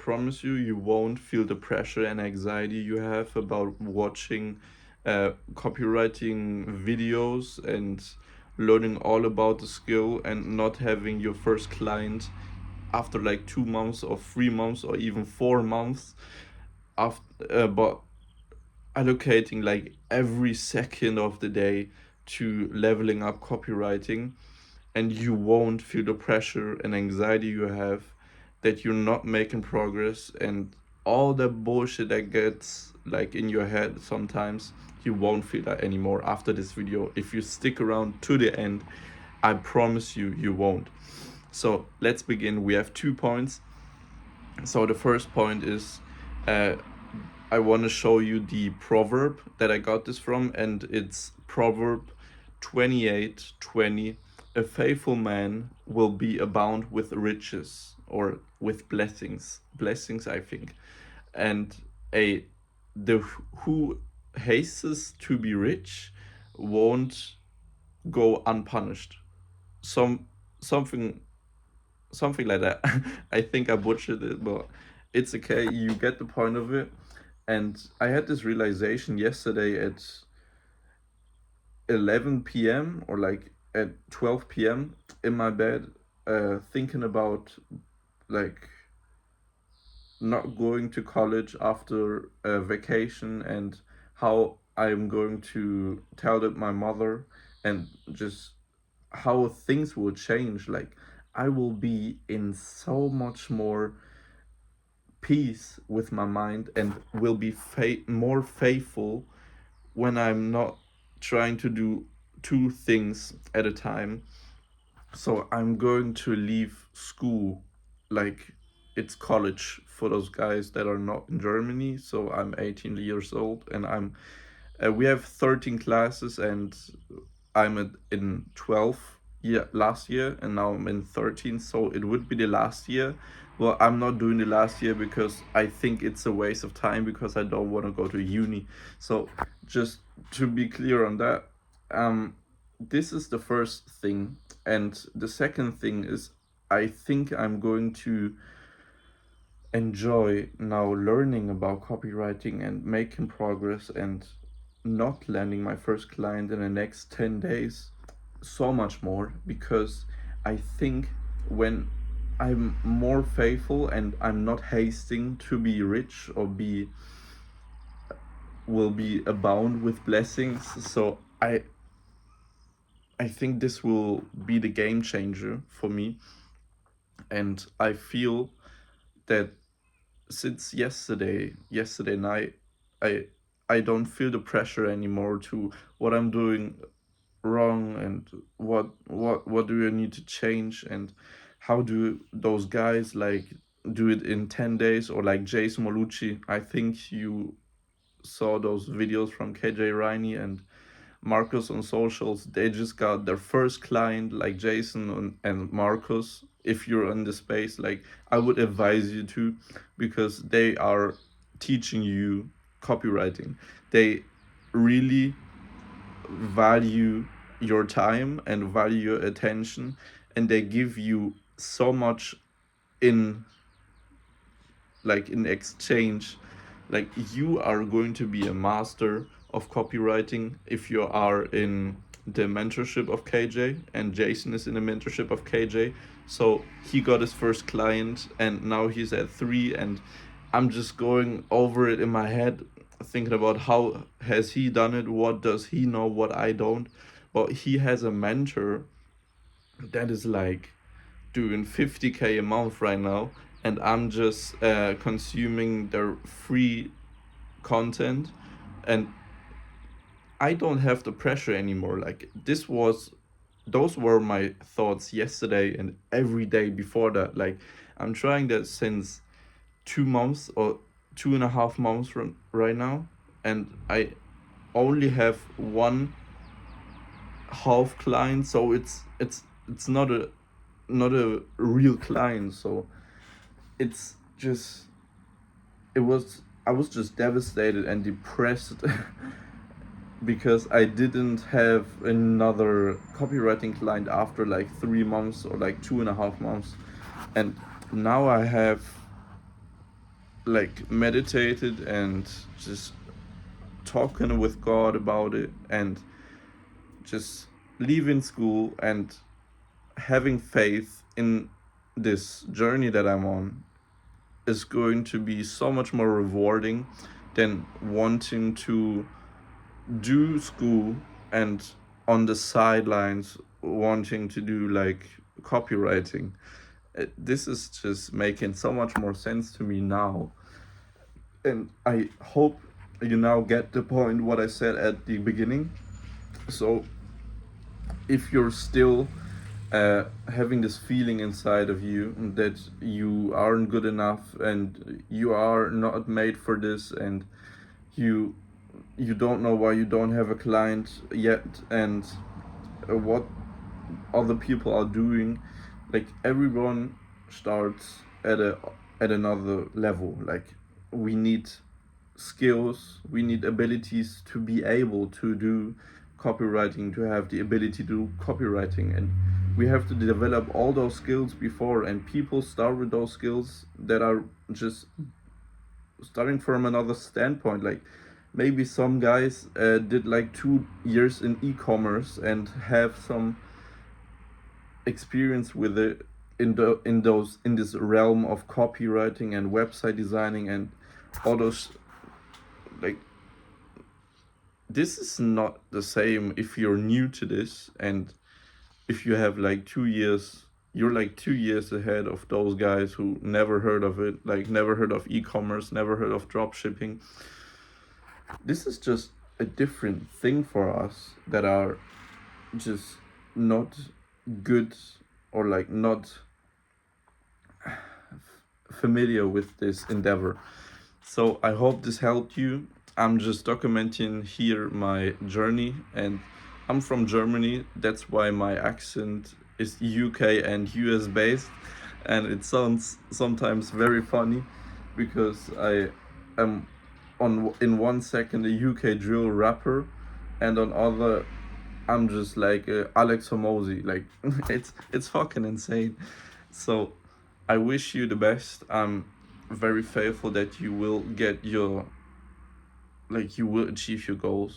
promise you, you won't feel the pressure and anxiety you have about watching copywriting videos and learning all about the skill and not having your first client after like 2 months or 3 months or even 4 months after, but allocating like every second of the day to leveling up copywriting, and you won't feel the pressure and anxiety you have that you're not making progress and all the bullshit that gets like in your head sometimes. You won't feel that anymore after this video if you stick around to the end. I promise you, you won't. So let's begin. We have 2 points. So the first point is, uh, I want to show you the proverb that I got this from, and it's Proverb 28:20. A faithful man will be abound with riches or with blessings. Blessings, I think. And a the who hastes to be rich won't go unpunished. Some something something like that. I think I butchered it, but it's okay. You get the point of it. And I had this realization yesterday at 11 p.m. or like at 12 p.m. in my bed, thinking about like not going to college after a vacation and how I'm going to tell it my mother, and just how things will change. Like I will be in so much more peace with my mind and will be more faithful when I'm not trying to do two things at a time. So I'm going to leave school like it's college for those guys that are not in Germany. So I'm 18 years old and we have 13 classes, and in 12 last year, and now I'm in 13, so it would be the last year. Well, I'm not doing the last year because I think it's a waste of time because I don't want to go to uni. So just to be clear on that, this is the first thing. And the second thing is, I think I'm going to enjoy now learning about copywriting and making progress and not landing my first client in the next 10 days so much more, because I think when I'm more faithful and I'm not hasting to be rich or will be abound with blessings. So I think this will be the game changer for me. And I feel that since yesterday night, I I don't feel the pressure anymore to what I'm doing wrong and what do I need to change, and how do those guys like do it in 10 days, or like Jason Molucci. I think you saw those videos from KJ Riney and Marcus on socials. They just got their first client, like Jason and Marcus. If you're in the space, like I would advise you to, because they are teaching you copywriting. They really value your time and value your attention, and they give you so much in in exchange. Like you are going to be a master of copywriting if you are in the mentorship of KJ, and Jason is in the mentorship of KJ. So he got his first client and now he's at 3, and I'm just going over it in my head, thinking about how has he done it, what does he know what I don't. But he has a mentor that is like doing 50K a month right now, and I'm just consuming their free content, and I don't have the pressure anymore. Like those were my thoughts yesterday and every day before that. Like I'm trying that since 2 months or 2.5 months from right now, and I only have one half client, so it's not a real client. So it's just it was I was just devastated and depressed because I didn't have another copywriting client after like 3 months or like 2.5 months, and now I have like meditated and just talking with God about it, and just leaving school and having faith in this journey that I'm on is going to be so much more rewarding than wanting to do school and on the sidelines wanting to do like copywriting. This is just making so much more sense to me now. And I hope you now get the point what I said at the beginning. So if you're still having this feeling inside of you that you aren't good enough and you are not made for this, and you you don't know why you don't have a client yet, and what other people are doing, like everyone starts at another level. Like we need skills, we need abilities to be able to do copywriting, to have the ability to do copywriting, and we have to develop all those skills before, and people start with those skills that are just starting from another standpoint. Like maybe some guys did like 2 years in e-commerce and have some experience with it in this realm of copywriting and website designing and all those. Like this is not the same if you're new to this, and if you have like 2 years, you're like 2 years ahead of those guys who never heard of it, like never heard of e-commerce, never heard of drop shipping. This is just a different thing for us that are just not good, or like not familiar with this endeavor. So I hope this helped you. I'm just documenting here my journey, and I'm from Germany. That's why my accent is UK and US based, and it sounds sometimes very funny because I am on in 1 second a UK drill rapper, and on other I'm just like Alex Hormozy. Like it's fucking insane. So I wish you the best. I'm very faithful that you will get your, like you will achieve your goals.